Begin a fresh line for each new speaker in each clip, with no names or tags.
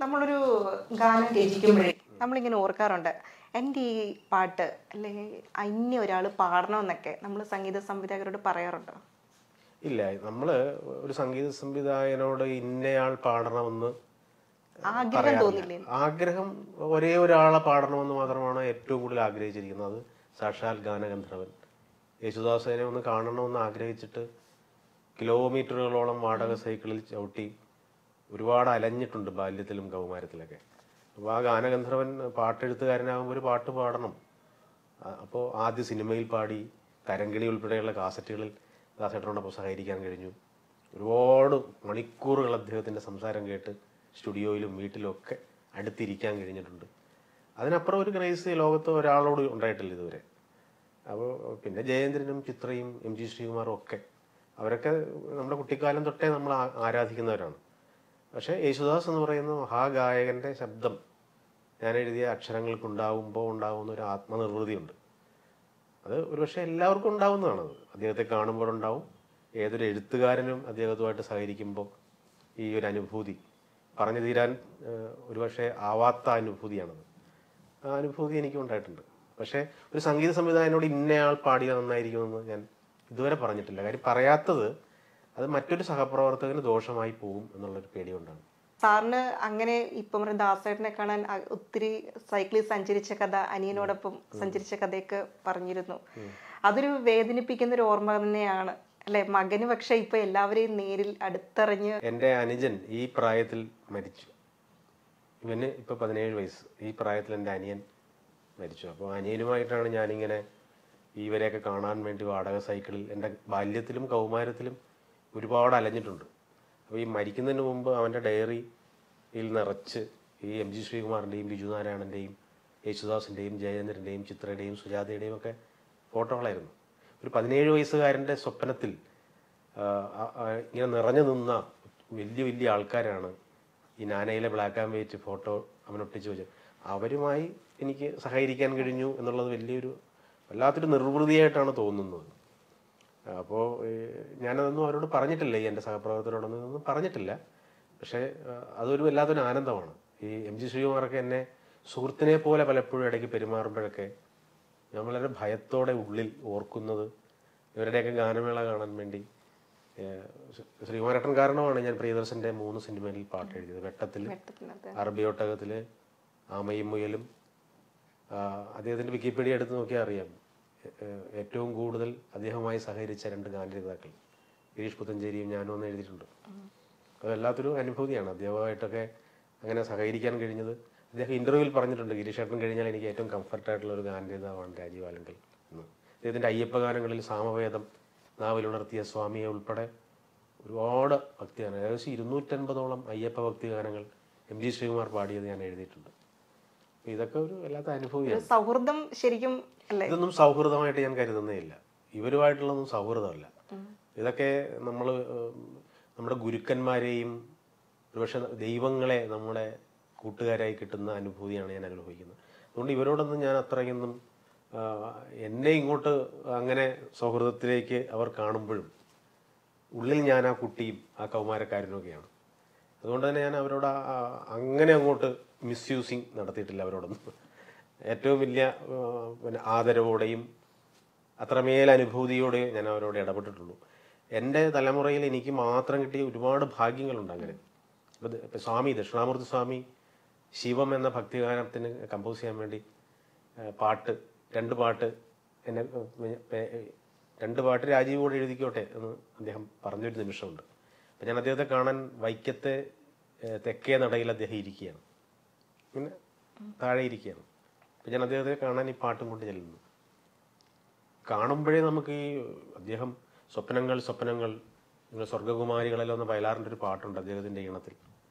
നമ്മളൊരു ഗാനം രചിക്കുമ്പോഴേ നമ്മളിങ്ങനെ ഓർക്കാറുണ്ട്, എൻ്റെ ഈ പാട്ട് അല്ലെങ്കിൽ അന്യ ഒരാൾ പാടണമെന്നൊക്കെ നമ്മൾ സംഗീത സംവിധായകരോട് പറയാറുണ്ടോ?
ഇല്ല, നമ്മൾ ഒരു സംഗീത സംവിധായകനോട് ഇന്നയാൾ പാടണമെന്ന്
ആഗ്രഹം
പറയാറില്ല.
തോന്നില്ലേ?
ആഗ്രഹം ഒരേ ഒരാളെ പാടണമെന്ന് മാത്രമാണ് ഏറ്റവും കൂടുതൽ ആഗ്രഹിച്ചിരിക്കുന്നത്. സാക്ഷാൽ ഗാനഗന്ധർവൻ യേശുദാസിനെ ഒന്ന് കാണണമെന്ന് ആഗ്രഹിച്ചിട്ട് കിലോമീറ്ററുകളോളം വാടക സൈക്കിളിൽ ചവിട്ടി ഒരുപാട് അലഞ്ഞിട്ടുണ്ട് ബാല്യത്തിലും കൗമാരത്തിലൊക്കെ. അപ്പോൾ ആ ഗാനഗന്ധർവൻ പാട്ടെഴുത്തുകാരനാകുമ്പോൾ ഒരു പാട്ട് പാടണം. അപ്പോൾ ആദ്യ സിനിമയിൽ പാടി, തരങ്കിണി ഉൾപ്പെടെയുള്ള കാസറ്റുകളിൽ ദാസേട്ടനോടൊപ്പം സഹകരിക്കാൻ കഴിഞ്ഞു. ഒരുപാട് മണിക്കൂറുകൾ അദ്ദേഹത്തിൻ്റെ സംസാരം കേട്ട് സ്റ്റുഡിയോയിലും വീട്ടിലും ഒക്കെ അടുത്തിരിക്കാൻ കഴിഞ്ഞിട്ടുണ്ട്. അതിനപ്പുറം ഒരു ക്രൈസ് ലോകത്ത് ഒരാളോട് ഉണ്ടായിട്ടില്ല ഇതുവരെ. അപ്പോൾ പിന്നെ ജയേന്ദ്രനും ചിത്രയും എം ജി ശ്രീകുമാറും ഒക്കെ, അവരൊക്കെ നമ്മുടെ കുട്ടിക്കാലം തൊട്ടേ നമ്മൾ ആരാധിക്കുന്നവരാണ്. പക്ഷേ യേശുദാസ് എന്ന് പറയുന്ന മഹാഗായകൻ്റെ ശബ്ദം ഞാൻ എഴുതിയ അക്ഷരങ്ങൾക്കുണ്ടാവുമ്പോൾ ഉണ്ടാകുന്ന ഒരു ആത്മനിർവൃതിയുണ്ട്. അത് ഒരുപക്ഷെ എല്ലാവർക്കും ഉണ്ടാവുന്നതാണത്. അദ്ദേഹത്തെ കാണുമ്പോഴുണ്ടാവും. ഏതൊരു എഴുത്തുകാരനും അദ്ദേഹത്തുമായിട്ട് സഹകരിക്കുമ്പോൾ ഈ ഒരു അനുഭൂതി പറഞ്ഞു തീരാൻ ഒരുപക്ഷെ ആവാത്ത അനുഭൂതിയാണത്. ആ അനുഭൂതി എനിക്കും ഉണ്ടായിട്ടുണ്ട്. പക്ഷേ ഒരു സംഗീത സംവിധായകനോട് ഇന്നയാൾ പാടിയാൽ നന്നായിരിക്കുമെന്ന് ഞാൻ ഇതുവരെ പറഞ്ഞിട്ടില്ല. കാര്യം പറയാത്തത് അത് മറ്റൊരു സഹപ്രവർത്തകന് ദോഷമായി പോകും എന്നുള്ളൊരു പേടി കൊണ്ടാണ്.
സാറിന് അങ്ങനെ ഇപ്പം ദാസേട്ടനെ കാണാൻ ഒത്തിരി സൈക്കിളിൽ സഞ്ചരിച്ച കഥ, അനിയനോടൊപ്പം സഞ്ചരിച്ച കഥയൊക്കെ പറഞ്ഞിരുന്നു. അതൊരു വേദനിപ്പിക്കുന്ന ഒരു ഓർമ്മ തന്നെയാണ് അല്ലെ മകന്? പക്ഷെ ഇപ്പൊ എല്ലാവരെയും നേരിൽ അടുത്തറിഞ്ഞ്.
എൻ്റെ അനുജൻ ഈ പ്രായത്തിൽ മരിച്ചു. ഇവന് ഇപ്പൊ 17 വയസ്സ്. ഈ പ്രായത്തിൽ എൻ്റെ അനിയൻ മരിച്ചു. അപ്പോൾ അനിയനുമായിട്ടാണ് ഞാനിങ്ങനെ ഇവരെയൊക്കെ കാണാൻ വേണ്ടി വാടക സൈക്കിളിൽ എൻ്റെ ബാല്യത്തിലും കൗമാരത്തിലും ഒരുപാട് അലഞ്ഞിട്ടുണ്ട്. അപ്പോൾ ഈ മരിക്കുന്നതിന് മുമ്പ് അവൻ്റെ ഡയറിയിൽ നിറച്ച് ഈ എം ജി ശ്രീകുമാറിൻ്റെയും ബിജു നാരായണൻ്റെയും യേശുദാസിൻ്റെയും ജയേന്ദ്രൻ്റെയും ചിത്രയുടെയും സുജാതയുടെയും ഒക്കെ ഫോട്ടോകളായിരുന്നു. ഒരു 17 വയസ്സുകാരൻ്റെ സ്വപ്നത്തിൽ ഇങ്ങനെ നിറഞ്ഞു നിന്ന വലിയ വലിയ ആൾക്കാരാണ് ഈ നാനയിലെ ബ്ലാക്ക് ആൻഡ് വൈറ്റ് ഫോട്ടോ അവനൊട്ടിച്ച് വെച്ചത്. അവരുമായി എനിക്ക് സഹകരിക്കാൻ കഴിഞ്ഞു എന്നുള്ളത് വലിയൊരു വല്ലാത്തൊരു നിർവൃതിയായിട്ടാണ് തോന്നുന്നത്. അപ്പോൾ ഞാനതൊന്നും അവരോട് പറഞ്ഞിട്ടില്ല, ഈ എൻ്റെ സഹപ്രവർത്തകരോടൊന്നും പറഞ്ഞിട്ടില്ല. പക്ഷേ അതൊരു വല്ലാത്തൊരു ആനന്ദമാണ്. ഈ എം ജി ശ്രീകുമാറൊക്കെ എന്നെ സുഹൃത്തിനെ പോലെ പലപ്പോഴും ഇടയ്ക്ക് പെരുമാറുമ്പോഴൊക്കെ ഞാൻ വളരെ ഭയത്തോടെ ഉള്ളിൽ ഓർക്കുന്നത് ഇവരുടെയൊക്കെ ഗാനമേള കാണാൻ വേണ്ടി ശ്രീകുമാരേട്ടൻ കാരണമാണ് ഞാൻ പ്രിയദർശൻ്റെ 3 സിനിമയിൽ പാട്ട് എഴുതിയത്. വെട്ടത്തിൽ, അറബിയൊട്ടകത്തിൽ, ആമയും മുയലും. അദ്ദേഹത്തിൻ്റെ വിക്കിപീഡിയ എടുത്ത് നോക്കിയാൽ അറിയാം, ഏറ്റവും കൂടുതൽ അദ്ദേഹവുമായി സഹകരിച്ച 2 ഗാനരചയിതാക്കൾ ഗിരീഷ് പുത്തഞ്ചേരിയും ഞാനും ഒന്ന് എഴുതിയിട്ടുണ്ട്. അത് വല്ലാത്തൊരു അനുഭൂതിയാണ് അദ്ദേഹമായിട്ടൊക്കെ അങ്ങനെ സഹകരിക്കാൻ കഴിഞ്ഞത്. അദ്ദേഹം ഇൻ്റർവ്യൂവിൽ പറഞ്ഞിട്ടുണ്ട്, ഗിരീഷേട്ടൻ കഴിഞ്ഞാൽ എനിക്ക് ഏറ്റവും കംഫർട്ടായിട്ടുള്ള ഒരു ഗാനരചയിതാവാണ് രാജീവ് ആലങ്കൽ എന്ന്. അദ്ദേഹത്തിൻ്റെ അയ്യപ്പ ഗാനങ്ങളിൽ സാമവേദം, നാവിലുണർത്തിയ സ്വാമിയെ ഉൾപ്പെടെ ഒരുപാട് ഭക്തിഗാനം, ഏകദേശം 250ഓളം അയ്യപ്പ ഭക്തി ഗാനങ്ങൾ എം ജി ശ്രീകുമാർ പാടിയത് ഞാൻ എഴുതിയിട്ടുണ്ട്. ഇതൊക്കെ ഒരു വല്ലാത്ത അനുഭൂതിയാണ്.
സൗഹൃദം ശരിക്കും
ഇതൊന്നും സൗഹൃദമായിട്ട് ഞാൻ കരുതുന്നേ ഇല്ല. ഇവരുമായിട്ടുള്ളതൊന്നും സൗഹൃദമല്ല. ഇതൊക്കെ നമ്മുടെ ഗുരുക്കന്മാരെയും ഒരുപക്ഷെ ദൈവങ്ങളെ നമ്മുടെ കൂട്ടുകാരായി കിട്ടുന്ന അനുഭൂതിയാണ് ഞാൻ അനുഭവിക്കുന്നത്. അതുകൊണ്ട് ഇവരോടൊന്നും ഞാൻ അത്രയൊന്നും എന്നെ ഇങ്ങോട്ട് അങ്ങനെ സൗഹൃദത്തിലേക്ക് അവർ കാണുമ്പോഴും ഉള്ളിൽ ഞാൻ ആ കുട്ടിയും ആ കൗമാരക്കാരനൊക്കെയാണ്. അതുകൊണ്ട് തന്നെ ഞാൻ അവരോട് അങ്ങനെ അങ്ങോട്ട് മിസ്യൂസിങ് നടത്തിയിട്ടില്ല അവരോടൊന്നും. ഏറ്റവും വലിയ ആദരവോടെയും അത്രമേൽ അനുഭൂതിയോടെ ഞാൻ അവരോട് ഇടപെട്ടിട്ടുള്ളൂ. എൻ്റെ തലമുറയിൽ എനിക്ക് മാത്രം കിട്ടിയ ഒരുപാട് ഭാഗ്യങ്ങളുണ്ട് അങ്ങനെ. ഇപ്പം സ്വാമി ദക്ഷിണാമൂർത്തി സ്വാമി ശിവം എന്ന ഭക്തിഗാനത്തിന് കമ്പോസ് ചെയ്യാൻ വേണ്ടി രണ്ട് പാട്ട് എന്നെ 2 പാട്ട് രാജീവ് കൂടെ എഴുതിക്കോട്ടെ എന്ന് അദ്ദേഹം പറഞ്ഞൊരു നിമിഷമുണ്ട്. അപ്പം ഞാൻ അദ്ദേഹത്തെ കാണാൻ വൈക്കത്തെ തെക്കേ നടയിൽ അദ്ദേഹം ഇരിക്കുകയാണ്, പിന്നെ താഴെ ഇരിക്കുകയാണ്. അപ്പം ഞാൻ അദ്ദേഹത്തെ കാണാൻ ഈ പാട്ടും കൊണ്ട് ചെല്ലുന്നു. കാണുമ്പോഴേ നമുക്ക് ഈ അദ്ദേഹം സ്വപ്നങ്ങൾ നിങ്ങൾ സ്വർഗ്ഗകുമാരികളെല്ലാം ഒന്ന് വയലാറിൻ്റെ ഒരു പാട്ടുണ്ട് അദ്ദേഹത്തിൻ്റെ ഈണത്തിൽ.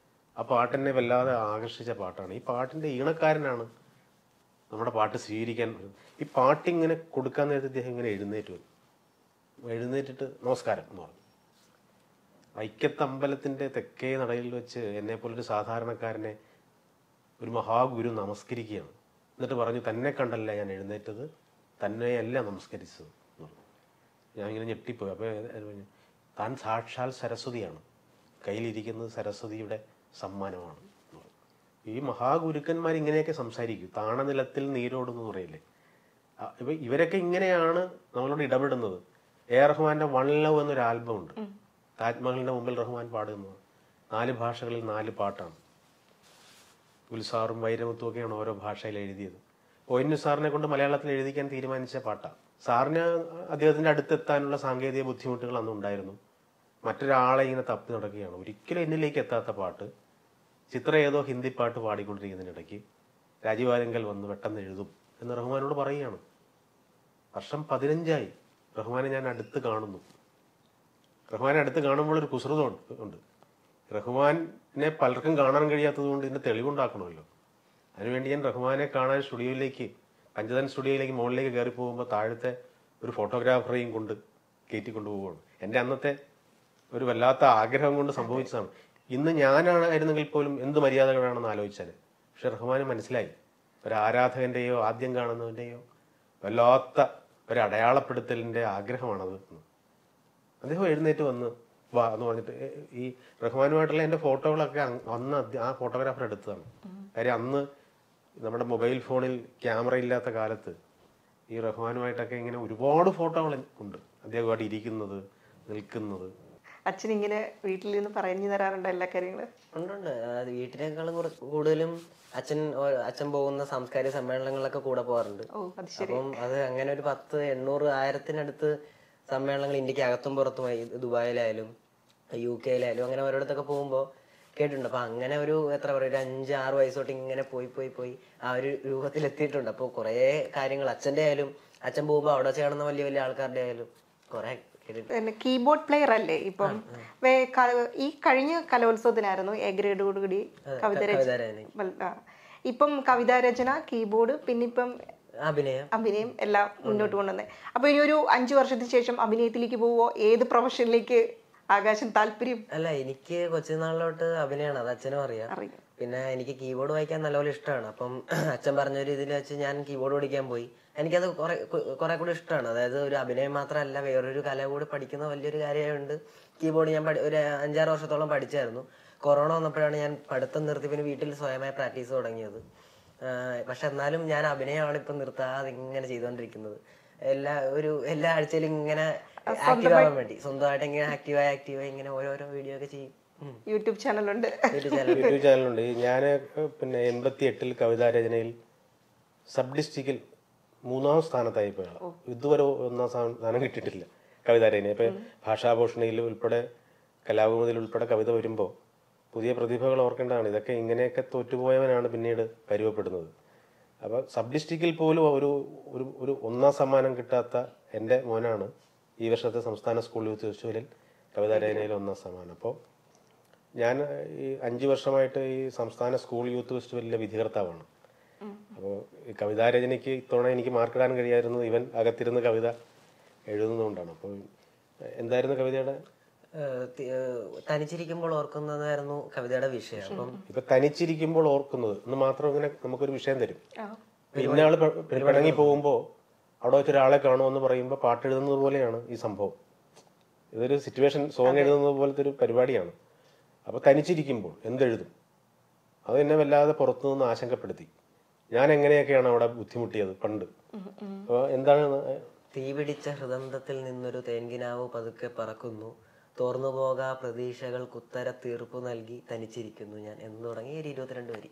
ആ പാട്ടെന്നെ വല്ലാതെ ആകർഷിച്ച പാട്ടാണ്. ഈ പാട്ടിൻ്റെ ഈണക്കാരനാണ് നമ്മുടെ പാട്ട് സ്വീകരിക്കാൻ. ഈ പാട്ടിങ്ങനെ കൊടുക്കാൻ നേരത്തെ അദ്ദേഹം ഇങ്ങനെ എഴുന്നേറ്റിട്ട് നമസ്കാരം എന്ന് പറഞ്ഞു. വൈക്കത്തമ്പലത്തിൻ്റെ തെക്കേ നടയിൽ വെച്ച് എന്നെപ്പോലൊരു സാധാരണക്കാരനെ ഒരു മഹാഗുരു നമസ്കരിക്കുകയാണ്. എന്നിട്ട് പറഞ്ഞു, തന്നെ കണ്ടല്ല ഞാൻ എഴുന്നേറ്റത്, തന്നെയല്ല നമസ്കരിച്ചത് എന്ന് പറഞ്ഞു. ഞാൻ ഇങ്ങനെ ഞെട്ടിപ്പോയി. അപ്പോൾ താൻ സാക്ഷാൽ സരസ്വതിയാണ്, കയ്യിലിരിക്കുന്നത് സരസ്വതിയുടെ സമ്മാനമാണ് എന്ന് പറഞ്ഞു. ഈ മഹാഗുരുക്കന്മാർ ഇങ്ങനെയൊക്കെ സംസാരിക്കും. താണനിലത്തിൽ നീരോടുന്നു പറയില്ലേ. ഇപ്പം ഇവരൊക്കെ ഇങ്ങനെയാണ് നമ്മളോട് ഇടപെടുന്നത്. എ റഹ്മാന്റെ വൺ ലവ് എന്നൊരു ആൽബം ഉണ്ട്. താജ്മഹലിന്റെ മുമ്പിൽ റഹ്മാൻ പാടുന്നത് 4 ഭാഷകളിൽ 4 പാട്ടാണ്. ഗുൽസാറും വൈരമുത്തും ഒക്കെയാണ് ഓരോ ഭാഷയിൽ എഴുതിയത്. ഒ.എൻ. സാറിനെ കൊണ്ട് മലയാളത്തിൽ എഴുതിക്കാൻ തീരുമാനിച്ച പാട്ടാണ്. സാറിന് അദ്ദേഹത്തിന്റെ അടുത്തെത്താനുള്ള സാങ്കേതിക ബുദ്ധിമുട്ടുകൾ അന്ന് ഉണ്ടായിരുന്നു. മറ്റൊരാളെ ഇങ്ങനെ തപ്പി നടക്കുകയാണ്. ഒരിക്കലും എന്നിലേക്ക് എത്താത്ത പാട്ട്. ചിത്ര ഏതോ ഹിന്ദി പാട്ട് പാടിക്കൊണ്ടിരിക്കുന്നതിനിടയ്ക്ക് രാജീവ് ആരങ്കൽ വന്ന് പെട്ടെന്ന് എഴുതും എന്ന് റഹ്മാനോട് പറയുകയാണ്. വർഷം 15ആയി. റഹ്മാനെ ഞാൻ അടുത്ത് കാണുന്നു. റഹ്മാനെ അടുത്ത് കാണുമ്പോൾ ഒരു കുസൃതം ഉണ്ട്. റഹ്മാനെ പലർക്കും കാണാൻ കഴിയാത്തത് കൊണ്ട് ഇതിന്റെ തെളിവുണ്ടാക്കണമല്ലോ. അതിനുവേണ്ടി ഞാൻ റഹ്മാനെ കാണാൻ സ്റ്റുഡിയോയിലേക്ക്, പഞ്ചതൻ സ്റ്റുഡിയോയിലേക്ക് മുകളിലേക്ക് കയറി പോകുമ്പോൾ താഴത്തെ ഒരു ഫോട്ടോഗ്രാഫറെയും കൊണ്ട് കയറ്റിക്കൊണ്ടു പോവുകയാണ്. എൻ്റെ അന്നത്തെ ഒരു വല്ലാത്ത ആഗ്രഹം കൊണ്ട് സംഭവിച്ചതാണ്. ഇന്ന് ഞാനായിരുന്നെങ്കിൽ പോലും എന്ത് മര്യാദകളാണെന്ന് ആലോചിച്ചാൽ. പക്ഷെ റഹ്മാന് മനസ്സിലായി, ഒരു ആരാധകന്റെയോ ആദ്യം കാണുന്നവന്റെയോ വല്ലാത്ത ഒരു അടയാളപ്പെടുത്തലിന്റെ ആഗ്രഹമാണത്. അദ്ദേഹം എഴുന്നേറ്റ് വന്ന് വാ എന്ന് പറഞ്ഞിട്ട് ഈ റഹ്മാനുമായിട്ടുള്ള എൻ്റെ ഫോട്ടോകളൊക്കെ അന്ന് ആ ഫോട്ടോഗ്രാഫർ എടുത്തതാണ്. കാര്യം അന്ന് നമ്മുടെ മൊബൈൽ ഫോണിൽ ക്യാമറ ഇല്ലാത്ത കാലത്ത് ഈ റഹ്മാനുമായിട്ടൊക്കെ ഇങ്ങനെ ഒരുപാട് ഫോട്ടോകൾ ഉണ്ട്. അദ്ദേഹമായിട്ട് ഇരിക്കുന്നത്, നിൽക്കുന്നത്.
അച്ഛൻ ഇങ്ങനെ വീട്ടിൽ നിന്ന് പറഞ്ഞു തരാറുണ്ട് എല്ലാ കാര്യങ്ങളും?
ഉണ്ട്. അത് വീട്ടിനേക്കാളും കൂടുതലും അച്ഛൻ പോകുന്ന സാംസ്കാരിക സമ്മേളനങ്ങളിലൊക്കെ കൂടെ പോകാറുണ്ട്. അപ്പം അത് അങ്ങനെ ഒരു 10, 800, 1000-നടുത്ത് സമ്മേളനങ്ങൾ ഇന്ത്യക്ക് അകത്തും പുറത്തുമായി, ദുബായിലായാലും UK-യിലായാലും അങ്ങനെ ഓരോടത്തൊക്കെ പോകുമ്പോൾ കേട്ടിട്ടുണ്ട്. അപ്പൊ അങ്ങനെ ഒരു എത്ര പറയുക, ഒരു 5-6 വയസ്സ് തൊട്ട് ഇങ്ങനെ പോയി ആ ഒരു രൂപത്തിലെത്തിയിട്ടുണ്ട്. അപ്പോൾ കുറേ കാര്യങ്ങൾ അച്ഛൻ്റെ ആയാലും, അച്ഛൻ പോകുമ്പോൾ അവിടെ ചേർന്ന വലിയ വലിയ ആൾക്കാരുടെ ആയാലും കുറെ
കീബോർഡ് പ്ലെയർ അല്ലേ ഇപ്പം? ഈ കഴിഞ്ഞ കലോത്സവത്തിനായിരുന്നു എ ഗ്രേഡോടുകൂടി ഇപ്പം കവിതാരചന, കീബോർഡ്, പിന്നെ ഇപ്പം അഭിനയം എല്ലാം മുന്നോട്ട് കൊണ്ടുവന്നത്. അപ്പൊ ഇനി ഒരു 5 വർഷത്തിന് ശേഷം അഭിനയത്തിലേക്ക് പോവോ? ഏത് പ്രൊഫഷനിലേക്ക് ആകാശം താല്പര്യം?
അല്ല, എനിക്ക് കൊച്ചുനാളിലോട്ട് അഭിനയമാണ്, അത് അച്ഛനും അറിയാം. പിന്നെ എനിക്ക് കീബോർഡ് വായിക്കാൻ നല്ലപോലെ ഇഷ്ടമാണ്. അപ്പം അച്ഛൻ പറഞ്ഞൊരു ഇതിൽ വെച്ച് ഞാൻ കീബോർഡ് പഠിക്കാൻ പോയി. എനിക്കത് കുറെ കൂടി ഇഷ്ടമാണ്. അതായത് ഒരു അഭിനയം മാത്രമല്ല, വേറൊരു കല കൂടി പഠിക്കുന്ന വലിയൊരു കാര്യമായതുകൊണ്ട് കീബോർഡ് ഞാൻ ഒരു 5-6 വർഷത്തോളം പഠിച്ചായിരുന്നു. കൊറോണ വന്നപ്പോഴാണ് ഞാൻ പഠിത്തം നിർത്തി പിന്നെ വീട്ടിൽ സ്വയമായി പ്രാക്ടീസ് തുടങ്ങിയത്. പക്ഷെ എന്നാലും ഞാൻ അഭിനയമാണ് ഇപ്പം നിർത്താതെ ഇങ്ങനെ ചെയ്തുകൊണ്ടിരിക്കുന്നത്. എല്ലാ ആഴ്ചയിലും ഇങ്ങനെ ആക്റ്റീവ് ആവാൻ വേണ്ടി സ്വന്തമായിട്ട് ഇങ്ങനെ ആക്റ്റീവായി ഇങ്ങനെ ഓരോരോ വീഡിയോ ഒക്കെ ചെയ്യും.
യൂട്യൂബ് ചാനലുണ്ട്.
ഞാൻ പിന്നെ 88-ൽ കവിതാരചനയിൽ സബ് ഡിസ്ട്രിക്റ്റിൽ 3ാം സ്ഥാനത്തായിപ്പോഴാണ്. ഇതുവരെ 1ാം സ്ഥാനം കിട്ടിയിട്ടില്ല കവിതാരചന. ഇപ്പൊ ഭാഷാഭൂഷണിയിൽ ഉൾപ്പെടെ, കലാകുമുദിൽ ഉൾപ്പെടെ കവിത വരുമ്പോൾ പുതിയ പ്രതിഭകൾ ഓർക്കേണ്ടതാണ്. ഇതൊക്കെ ഇങ്ങനെയൊക്കെ തോറ്റുപോയവനാണ് പിന്നീട് പരുവപ്പെടുന്നത്. അപ്പൊ സബ് ഡിസ്ട്രിക്റ്റിൽ പോലും ഒരു 1ാം സമ്മാനം കിട്ടാത്ത എൻ്റെ മോനാണ് ഈ വർഷത്തെ സംസ്ഥാന സ്കൂൾ യൂത്ത് ഫെസ്റ്റിവലിൽ കവിതാരചനയിൽ 1ാം സമ്മാനം. അപ്പോൾ ഞാൻ ഈ 5 വർഷമായിട്ട് ഈ സംസ്ഥാന സ്കൂൾ യൂത്ത് ഫെസ്റ്റിവലിലെ വിധികർത്താവാണ്. അപ്പോൾ ഈ കവിതാരചനയ്ക്ക് ഇത്തവണ എനിക്ക് മാർക്കിടാൻ കഴിയായിരുന്നത് ഇവൻ അകത്തിരുന്ന് കവിത എഴുതുന്നതുകൊണ്ടാണ്. അപ്പോൾ എന്തായിരുന്നു കവിതയുടെ?
തനിച്ചിരിക്കുമ്പോൾ ഓർക്കുന്നതായിരുന്നു കവിതയുടെ വിഷയം. അപ്പം
ഇപ്പൊ തനിച്ചിരിക്കുമ്പോൾ ഓർക്കുന്നത് എന്ന് മാത്രം ഇങ്ങനെ നമുക്കൊരു വിഷയം തരും. ഇന്നയാള് പിണങ്ങി പോകുമ്പോൾ അവിടെ വെച്ചൊരാളെ കാണുമെന്ന് പറയുമ്പോൾ പാട്ടെഴുതുന്നത് പോലെയാണ് ഈ സംഭവം. ഇതൊരു സിറ്റുവേഷൻ സോങ് എഴുതുന്നത് പോലത്തെ ഒരു പരിപാടിയാണ്. അപ്പൊ തനിച്ചിരിക്കുമ്പോൾ എന്തെഴുതും? അത് എന്നെ വല്ലാതെ പുറത്തുനിന്ന് ആശങ്കപ്പെടുത്തി. ഞാൻ എങ്ങനെയൊക്കെയാണ് അവിടെ ബുദ്ധിമുട്ടിയത് പണ്ട്. അപ്പൊ എന്താണ്?
തീ പിടിച്ച ഹൃദന്തത്തിൽ നിന്നൊരു തേൻകിനാവ് പതുക്കെ പറക്കുന്നു, തോർന്നുപോകാ പ്രതീക്ഷകൾ കുത്തര തീർപ്പു നൽകി തനിച്ചിരിക്കുന്നു ഞാൻ എന്ന് തുടങ്ങി ഒരു 22 വരി.